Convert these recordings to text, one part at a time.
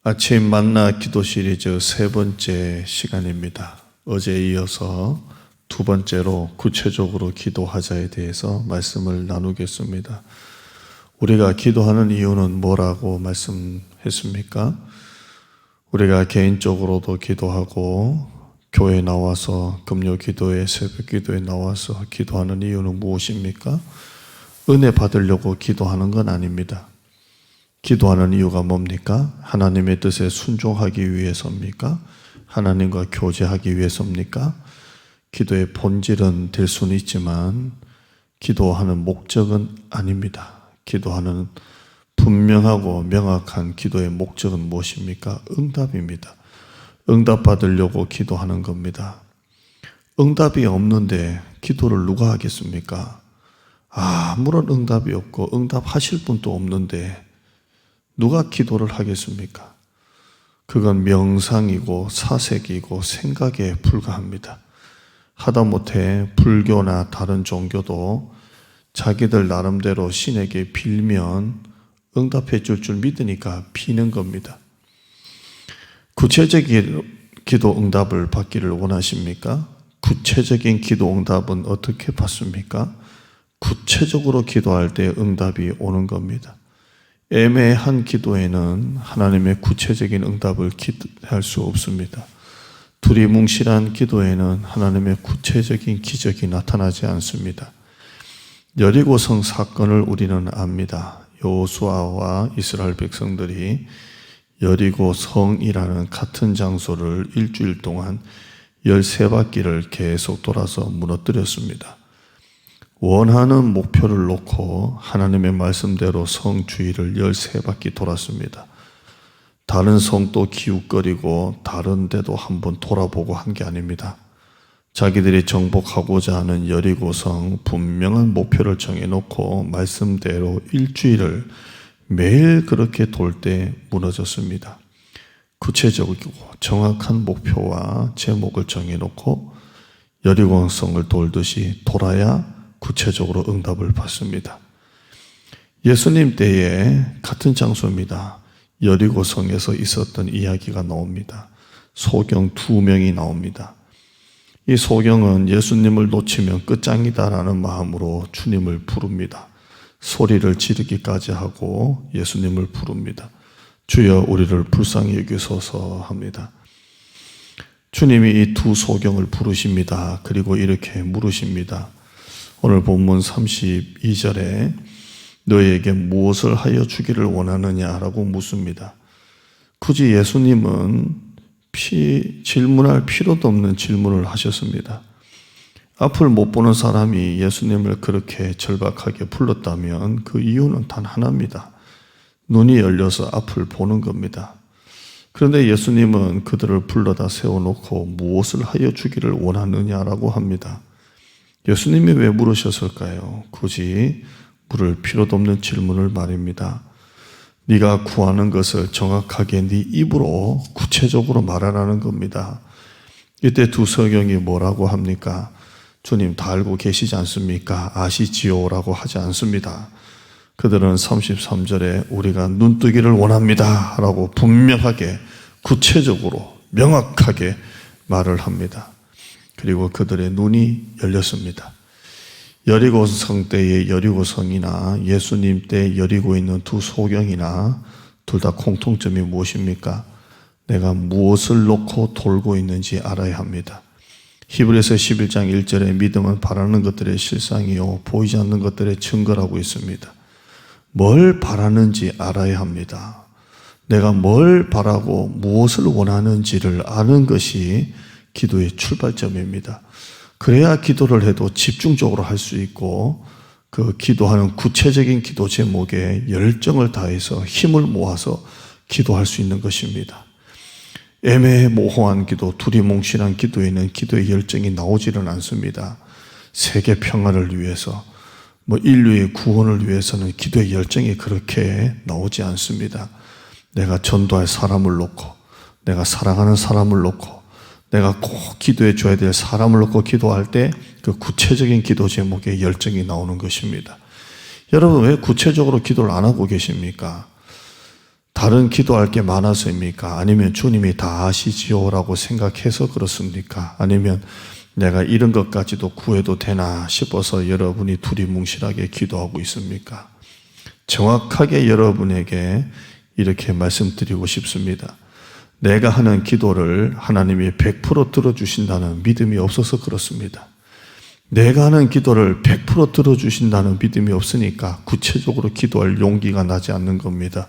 아침 만나 기도 시리즈 세 번째 시간입니다. 어제에 이어서 두 번째로 구체적으로 기도하자에 대해서 말씀을 나누겠습니다. 우리가 기도하는 이유는 뭐라고 말씀했습니까? 우리가 개인적으로도 기도하고 교회에 나와서 금요 기도회, 새벽 기도에 나와서 기도하는 이유는 무엇입니까? 은혜 받으려고 기도하는 건 아닙니다. 기도하는 이유가 뭡니까? 하나님의 뜻에 순종하기 위해서입니까? 하나님과 교제하기 위해서입니까? 기도의 본질은 될 수는 있지만 기도하는 목적은 아닙니다. 기도하는 분명하고 명확한 기도의 목적은 무엇입니까? 응답입니다. 응답 받으려고 기도하는 겁니다. 응답이 없는데 기도를 누가 하겠습니까? 아무런 응답이 없고 응답하실 분도 없는데 누가 기도를 하겠습니까? 그건 명상이고 사색이고 생각에 불과합니다. 하다못해 불교나 다른 종교도 자기들 나름대로 신에게 빌면 응답해 줄 줄 믿으니까 비는 겁니다. 구체적인 기도 응답을 받기를 원하십니까? 구체적인 기도 응답은 어떻게 받습니까? 구체적으로 기도할 때 응답이 오는 겁니다. 애매한 기도에는 하나님의 구체적인 응답을 기대할 수 없습니다. 두리뭉실한 기도에는 하나님의 구체적인 기적이 나타나지 않습니다. 여리고성 사건을 우리는 압니다. 여호수아와 이스라엘 백성들이 여리고성이라는 같은 장소를 일주일 동안 13바퀴를 계속 돌아서 무너뜨렸습니다. 원하는 목표를 놓고 하나님의 말씀대로 성 주위를 13바퀴 돌았습니다. 다른 성도 기웃거리고 다른 데도 한번 돌아보고 한 게 아닙니다. 자기들이 정복하고자 하는 여리고성 분명한 목표를 정해놓고 말씀대로 일주일을 매일 그렇게 돌 때 무너졌습니다. 구체적이고 정확한 목표와 제목을 정해놓고 여리고성을 돌듯이 돌아야 구체적으로 응답을 받습니다. 예수님 때에 같은 장소입니다. 여리고성에서 있었던 이야기가 나옵니다. 소경 2명이 나옵니다. 이 소경은 예수님을 놓치면 끝장이다라는 마음으로 주님을 부릅니다. 소리를 지르기까지 하고 예수님을 부릅니다. 주여 우리를 불쌍히 여기소서 합니다. 주님이 이 두 소경을 부르십니다. 그리고 이렇게 물으십니다. 오늘 본문 32절에 너에게 무엇을 하여 주기를 원하느냐라고 묻습니다. 굳이 예수님은 질문할 필요도 없는 질문을 하셨습니다. 앞을 못 보는 사람이 예수님을 그렇게 절박하게 불렀다면 그 이유는 단 하나입니다. 눈이 열려서 앞을 보는 겁니다. 그런데 예수님은 그들을 불러다 세워놓고 무엇을 하여 주기를 원하느냐라고 합니다. 예수님이 왜 물으셨을까요? 굳이 물을 필요도 없는 질문을 말입니다. 네가 구하는 것을 정확하게 네 입으로 구체적으로 말하라는 겁니다. 이때 두 소경이 뭐라고 합니까? 주님 다 알고 계시지 않습니까? 아시지요라고 하지 않습니다. 그들은 33절에 우리가 눈뜨기를 원합니다 라고 분명하게 구체적으로 명확하게 말을 합니다. 그리고 그들의 눈이 열렸습니다. 여리고성 때의 여리고성이나 예수님 때 여리고 있는 두 소경이나 둘 다 공통점이 무엇입니까? 내가 무엇을 놓고 돌고 있는지 알아야 합니다. 히브리서 11장 1절에 믿음은 바라는 것들의 실상이요 보이지 않는 것들의 증거라고 있습니다. 뭘 바라는지 알아야 합니다. 내가 뭘 바라고 무엇을 원하는지를 아는 것이 기도의 출발점입니다. 그래야 기도를 해도 집중적으로 할 수 있고 그 기도하는 구체적인 기도 제목에 열정을 다해서 힘을 모아서 기도할 수 있는 것입니다. 애매모호한 기도, 두리뭉실한 기도에는 기도의 열정이 나오지는 않습니다. 세계 평화를 위해서 인류의 구원을 위해서는 기도의 열정이 그렇게 나오지 않습니다. 내가 전도할 사람을 놓고 내가 사랑하는 사람을 놓고 내가 꼭 기도해 줘야 될 사람을 놓고 기도할 때 그 구체적인 기도 제목에 열정이 나오는 것입니다. 여러분 왜 구체적으로 기도를 안 하고 계십니까? 다른 기도할 게 많아서입니까? 아니면 주님이 다 아시지요? 라고 생각해서 그렇습니까? 아니면 내가 이런 것까지도 구해도 되나 싶어서 여러분이 두리뭉실하게 기도하고 있습니까? 정확하게 여러분에게 이렇게 말씀드리고 싶습니다. 내가 하는 기도를 하나님이 100% 들어주신다는 믿음이 없어서 그렇습니다. 내가 하는 기도를 100% 들어주신다는 믿음이 없으니까 구체적으로 기도할 용기가 나지 않는 겁니다.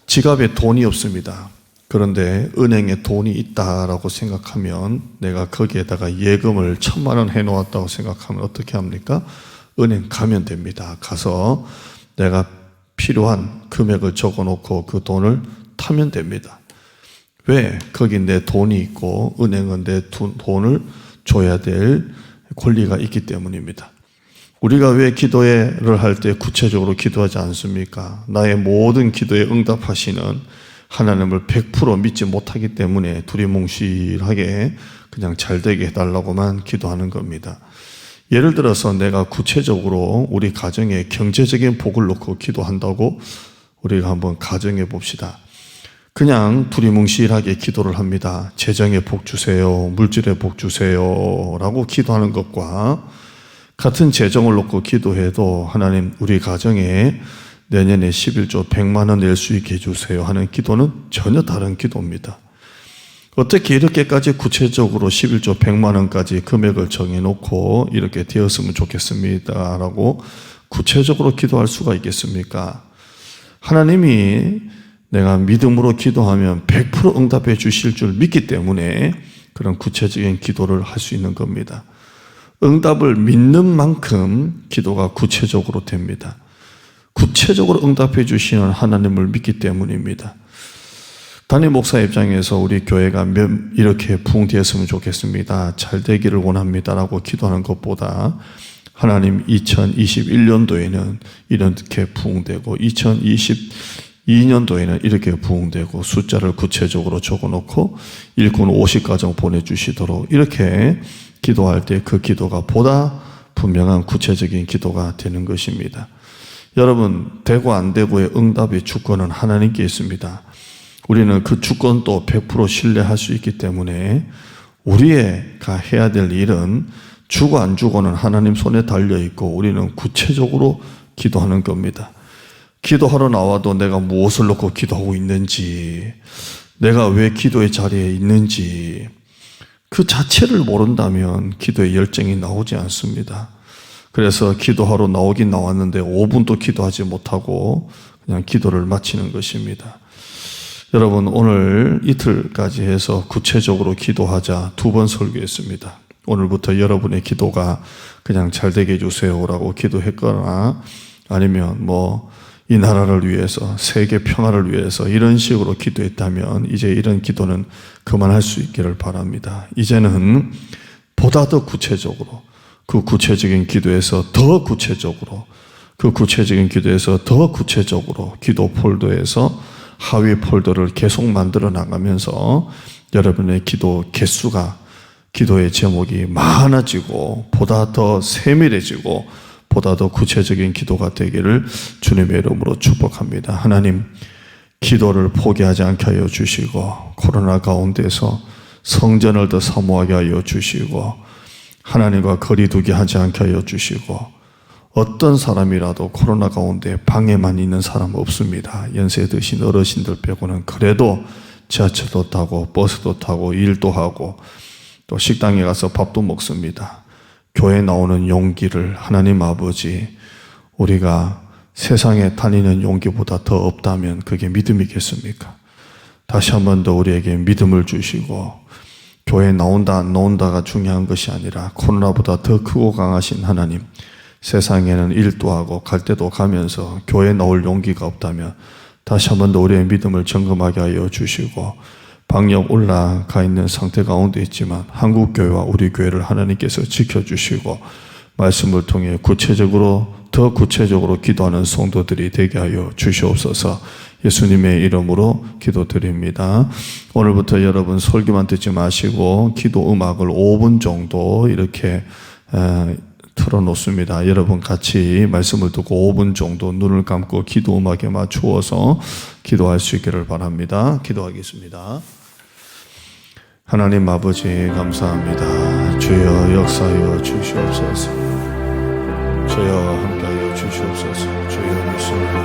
지갑에 돈이 없습니다. 그런데 은행에 돈이 있다라고 생각하면 내가 거기에다가 예금을 1,000만 원 해놓았다고 생각하면 어떻게 합니까? 은행 가면 됩니다. 가서 내가 필요한 금액을 적어놓고 그 돈을 타면 됩니다. 왜? 거기 내 돈이 있고 은행은 내 돈을 줘야 될 권리가 있기 때문입니다. 우리가 왜 기도를 할 때 구체적으로 기도하지 않습니까? 나의 모든 기도에 응답하시는 하나님을 100% 믿지 못하기 때문에 두리뭉실하게 그냥 잘되게 해달라고만 기도하는 겁니다. 예를 들어서 내가 구체적으로 우리 가정에 경제적인 복을 놓고 기도한다고 우리가 한번 가정해 봅시다. 그냥 두리뭉실하게 기도를 합니다. 재정에 복 주세요, 물질에 복 주세요 라고 기도하는 것과 같은 재정을 놓고 기도해도 하나님 우리 가정에 내년에 11조 100만 원 낼 수 있게 해주세요 하는 기도는 전혀 다른 기도입니다. 어떻게 이렇게까지 구체적으로 11조 100만 원까지 금액을 정해놓고 이렇게 되었으면 좋겠습니다 라고 구체적으로 기도할 수가 있겠습니까? 하나님이 내가 믿음으로 기도하면 100% 응답해 주실 줄 믿기 때문에 그런 구체적인 기도를 할 수 있는 겁니다. 응답을 믿는 만큼 기도가 구체적으로 됩니다. 구체적으로 응답해 주시는 하나님을 믿기 때문입니다. 담임 목사 입장에서 우리 교회가 이렇게 부흥되었으면 좋겠습니다. 잘 되기를 원합니다라고 기도하는 것보다 하나님 2021년도에는 이렇게 부흥되고 2022년도에는 이렇게 부흥되고 숫자를 구체적으로 적어놓고 일꾼 50가정 보내주시도록 이렇게 기도할 때 그 기도가 보다 분명한 구체적인 기도가 되는 것입니다. 여러분, 되고 안 되고의 응답의 주권은 하나님께 있습니다. 우리는 그 주권도 100% 신뢰할 수 있기 때문에 우리가 해야 될 일은 주고 안 주고는 하나님 손에 달려있고 우리는 구체적으로 기도하는 겁니다. 기도하러 나와도 내가 무엇을 놓고 기도하고 있는지, 내가 왜 기도의 자리에 있는지 그 자체를 모른다면 기도의 열정이 나오지 않습니다. 그래서 기도하러 나오긴 나왔는데 5분도 기도하지 못하고 그냥 기도를 마치는 것입니다. 여러분, 오늘 이틀까지 해서 구체적으로 기도하자 2번 설교했습니다. 오늘부터 여러분의 기도가 그냥 잘 되게 해주세요라고 기도했거나 아니면 이 나라를 위해서, 세계 평화를 위해서 이런 식으로 기도했다면 이제 이런 기도는 그만할 수 있기를 바랍니다. 이제는 보다 더 구체적으로, 그 구체적인 기도에서 더 구체적으로, 그 구체적인 기도에서 더 구체적으로 기도 폴더에서 하위 폴더를 계속 만들어 나가면서 여러분의 기도 개수가, 기도의 제목이 많아지고 보다 더 세밀해지고 보다 더 구체적인 기도가 되기를 주님의 이름으로 축복합니다. 하나님, 기도를 포기하지 않게 하여 주시고 코로나 가운데서 성전을 더 사모하게 하여 주시고 하나님과 거리 두게 하지 않게 하여 주시고 어떤 사람이라도 코로나 가운데 방에만 있는 사람 없습니다. 연세 드신 어르신들 빼고는. 그래도 지하철도 타고 버스도 타고 일도 하고 또 식당에 가서 밥도 먹습니다. 교회 나오는 용기를 하나님 아버지, 우리가 세상에 다니는 용기보다 더 없다면 그게 믿음이겠습니까? 다시 한 번 더 우리에게 믿음을 주시고 교회 나온다 안 나온다가 중요한 것이 아니라 코로나보다 더 크고 강하신 하나님, 세상에는 일도 하고 갈 때도 가면서 교회 나올 용기가 없다면 다시 한 번 더 우리의 믿음을 점검하게 하여 주시고 방역 올라가 있는 상태 가운데 있지만 한국교회와 우리 교회를 하나님께서 지켜주시고 말씀을 통해 더 구체적으로 기도하는 성도들이 되게 하여 주시옵소서. 예수님의 이름으로 기도드립니다. 오늘부터 여러분 설교만 듣지 마시고 기도 음악을 5분 정도 이렇게 틀어놓습니다. 여러분 같이 말씀을 듣고 5분 정도 눈을 감고 기도 음악에 맞추어서 기도할 수 있기를 바랍니다. 기도하겠습니다. 하나님 아버지 감사합니다. 주여 역사하여 주시옵소서. 주여 함께하여 주시옵소서. 주여 믿습니다.